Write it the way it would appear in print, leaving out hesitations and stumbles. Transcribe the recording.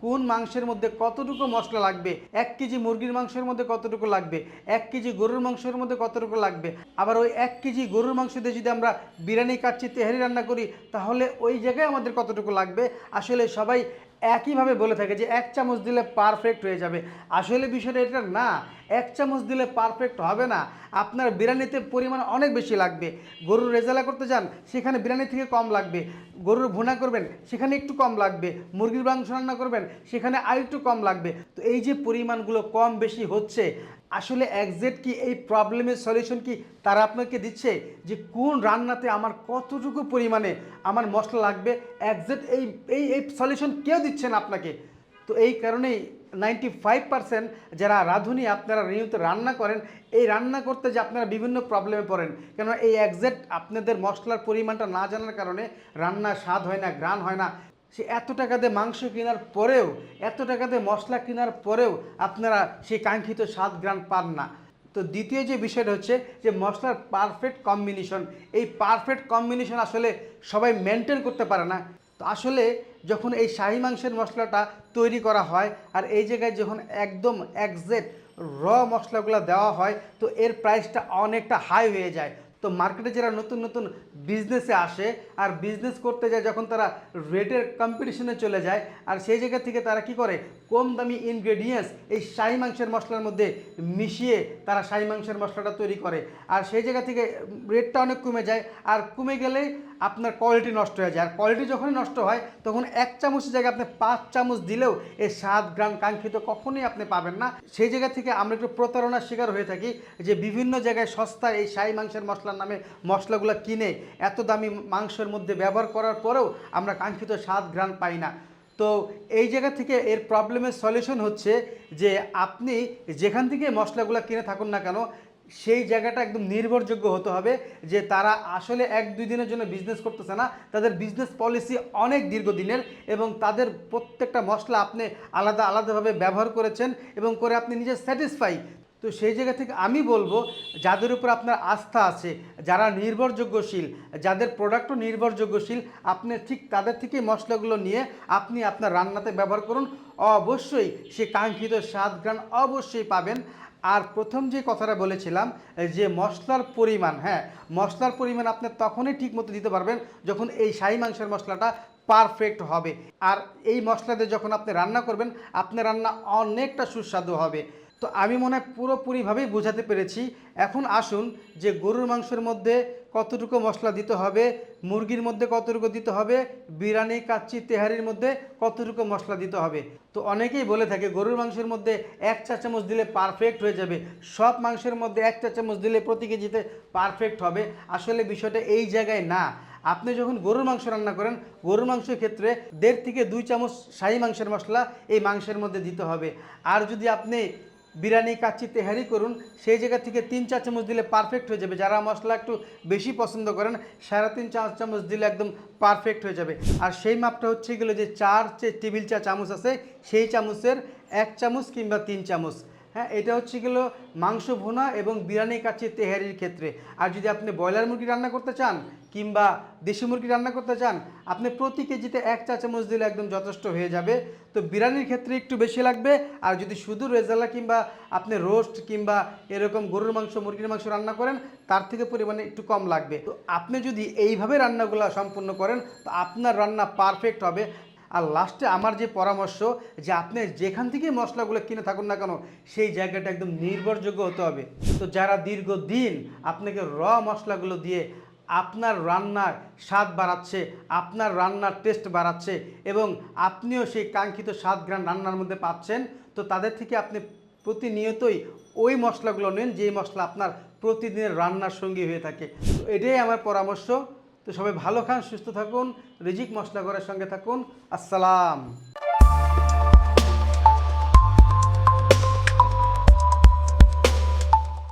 কোন মাংসের মধ্যে কতটুকু মশলা লাগবে, 1 কেজি মুরগির মাংসের মধ্যে কতটুকু লাগবে, 1 কেজি গরুর মাংসের মধ্যে কতটুকু লাগবে। আবার ওই 1 কেজি গরুর মাংস দিয়ে যদি আমরা বিরিয়ানি, কাচ্চি, তেহারি রান্না করি তাহলে ওই জায়গায় আমাদের কতটুকু লাগবে। আসলে সবাই একইভাবে বলে থাকে যে 1 চামচ দিলে পারফেক্ট হয়ে যাবে। আসলে বিষয়টা এটা না, 1 চামচ দিলে পারফেক্ট হবে না। আপনার বিরিয়ানিতে পরিমাণ অনেক বেশি লাগবে। গরুর রেজালা করতে যান সেখানে বিরিয়ানি থেকে কম লাগবে, গরুর ভুনা করবেন সেখানে একটু কম লাগবে, মুরগির মাংস রান্না করবেন সেখানে আরেকটু কম লাগবে। তো এই যে পরিমাণগুলো কম বেশি হচ্ছে, আসলে একজ্যাক্ট কি এই প্রবলেমের সলিউশন কি তারা আপনাকে দিচ্ছে যে কোন রান্নাতে আমার কতটুকু পরিমাণে আমার মশলা লাগবে, একজ্যাক্ট এই এই এই সলিউশন কেউ দিচ্ছে না আপনাকে। তো এই কারণেই 95% যারা রাঁধুনি আপনারা নিয়মিত রান্না করেন, এই রান্না করতে যে আপনারা বিভিন্ন প্রবলেমে পড়েন। কেননা এই একজ্যাক্ট আপনাদের মশলার পরিমাণটা না জানার কারণে রান্নার স্বাদ হয় না, ঘ্রাণ হয় না। সে এত টাকা দিয়ে মাংস কেনার পরেও, এত টাকা দিয়ে মশলা কেনার পরেও আপনারা সেই কাঙ্ক্ষিত স্বাদ ঘ্রাণ পান না। তো দ্বিতীয় যে বিষয়টা হচ্ছে যে মশলার পারফেক্ট কম্বিনেশন, এই পারফেক্ট কম্বিনেশন আসলে সবাই মেনটেন করতে পারে না। তো আসলে যখন এই শাহী মাংসের মশলাটা তৈরি করা হয় আর এই জায়গায় যখন একদম একজ্যাক্ট মশলাগুলো দেওয়া হয় তো এর প্রাইসটা অনেকটা হাই হয়ে যায়। তো মার্কেটে যারা নতুন নতুন বিজনেসে আসে আর বিজনেস করতে যায়, যখন তারা রেটের কম্পিটিশনে চলে যায় আর সেই জায়গা থেকে তারা কি করে কম দামি ইনগ্রেডিয়েন্টস এই শাহী মাংসের মশলার মধ্যে মিশিয়ে তারা শাহী মাংসের মশলাটা তৈরি করে। আর সেই জায়গা থেকে রেটটা অনেক কমে যায়, আর কমে গেলেই আপনার কোয়ালিটি নষ্ট হয়ে যায়। আর কোয়ালিটি যখনই নষ্ট হয় তখন 1 চামচের জায়গায় আপনি 5 চামচ দিলেও এই স্বাদ গ্রাম কাঙ্ক্ষিত কখনোই আপনি পাবেন না। সেই জায়গা থেকে আমরা একটু প্রতারণার শিকার হয়ে থাকি যে বিভিন্ন জায়গায় সস্তায় এই শাহী মাংসের মশলার নামে মশলাগুলো কিনে এত দামি মাংসের মধ্যে ব্যবহার করার পরেও আমরা কাঙ্ক্ষিত স্বাদ ঘ্রাণ পাই না। তো এই জায়গা থেকে এর প্রবলেমের সলিউশন হচ্ছে যে আপনি যেখান থেকে মশলাগুলো কিনে থাকুন না কেন সেই জায়গাটা একদম নির্ভরযোগ্য হতে হবে যে তারা আসলে 1-2 দিনের জন্য বিজনেস করতেছে না, তাদের বিজনেস পলিসি অনেক দীর্ঘদিনের এবং তাদের প্রত্যেকটা মশলা আপনি আলাদা আলাদাভাবে ব্যবহার করেছেন এবং করে আপনি নিজে স্যাটিসফাই। তো সেই জায়গা থেকে আমি বলবো যাদের উপর আপনার আস্থা আছে, যারা নির্ভরযোগ্যশীল, যাদের প্রোডাক্টও নির্ভরযোগ্যশীল, আপনি ঠিক তাদের থেকেই মশলাগুলো নিয়ে আপনি আপনার রান্নাতে ব্যবহার করুন। অবশ্যই সে কাঙ্ক্ষিত স্বাদ ঘ্রাণ অবশ্যই পাবেন। আর প্রথম যে কথাটা বলেছিলাম যে মশলার পরিমাণ, হ্যাঁ মশলার পরিমাণ আপনি তখনই ঠিক মতো দিতে পারবেন যখন এই শাহী মাংসের মশলাটা পারফেক্ট হবে। আর এই মশলা দিয়ে যখন আপনি রান্না করবেন আপনার রান্না অনেকটা সুস্বাদু হবে। তো আমি মনে হয় পুরোপুরিভাবেই বোঝাতে পেরেছি। এখন আসুন যে গরুর মাংসের মধ্যে কতটুকু মশলা দিতে হবে, মুরগির মধ্যে কতটুকু দিতে হবে, বিরিয়ানি, কাচ্চি, তেহারির মধ্যে কতটুকু মশলা দিতে হবে। তো অনেকেই বলে থাকে গরুর মাংসের মধ্যে 1 চা চামচ দিলে পারফেক্ট হয়ে যাবে, সব মাংসের মধ্যে 1 চা চামচ দিলে প্রতি কেজিতে পারফেক্ট হবে। আসলে বিষয়টা এই জায়গায় না। আপনি যখন গরুর মাংস রান্না করেন, গরুর মাংসের ক্ষেত্রে 1.5 থেকে 2 চামচ শাহী মাংসের মশলা এই মাংসের মধ্যে দিতে হবে। আর যদি আপনি বিরিয়ানি, কাচ্চি, তেহারি করুন সেই জায়গা থেকে 3-4 চামচ দিলে পারফেক্ট হয়ে যাবে। যারা মশলা একটু বেশি পছন্দ করেন 3.5-4 চামচ দিলে একদম পারফেক্ট হয়ে যাবে। আর সেই মাপটা হচ্ছে গেলো যে 4 যে টেবিল চা চামচ আছে সেই চামচের 1 চামচ কিংবা 3 চামচ। হ্যাঁ, এটা হচ্ছে গেলো মাংস ভুনা এবং বিরিয়ানি, কাচ্চি, তেহারির ক্ষেত্রে। আর যদি আপনি ব্রয়লার মুরগি রান্না করতে চান কিংবা দেশি মুরগি রান্না করতে চান আপনি প্রতি কেজিতে 1 চা চামচ দিলে একদম যথেষ্ট হয়ে যাবে। তো বিরিয়ানির ক্ষেত্রে একটু বেশি লাগবে। আর যদি শুধু রেজালা কিংবা আপনি রোস্ট কিংবা এরকম গরুর মাংস, মুরগির মাংস রান্না করেন তার থেকে পরিমাণে একটু কম লাগবে। তো আপনি যদি এইভাবে রান্নাগুলো সম্পূর্ণ করেন তো আপনার রান্না পারফেক্ট হবে। আর লাস্টে আমার যে পরামর্শ যে আপনি যেখান থেকে মশলাগুলো কিনে থাকুন না কেন সেই জায়গাটা একদম নির্ভরযোগ্য হতে হবে। তো যারা দীর্ঘদিন আপনাকে মশলাগুলো দিয়ে আপনার রান্নার স্বাদ বাড়াচ্ছে, আপনার রান্নার টেস্ট বাড়াচ্ছে এবং আপনিও সেই কাঙ্ক্ষিত স্বাদ ঘ্রাণ রান্নার মধ্যে পাচ্ছেন, তো তাদের থেকে আপনি প্রতিনিয়তই ওই মশলাগুলো নেন যেই মশলা আপনার প্রতিদিনের রান্নার সঙ্গী হয়ে থাকে। তো এটাই আমার পরামর্শ। তো সবাই ভালো খান, সুস্থ থাকুন, রিজিক মশলা ঘরের সঙ্গে থাকুন। আসসালাম।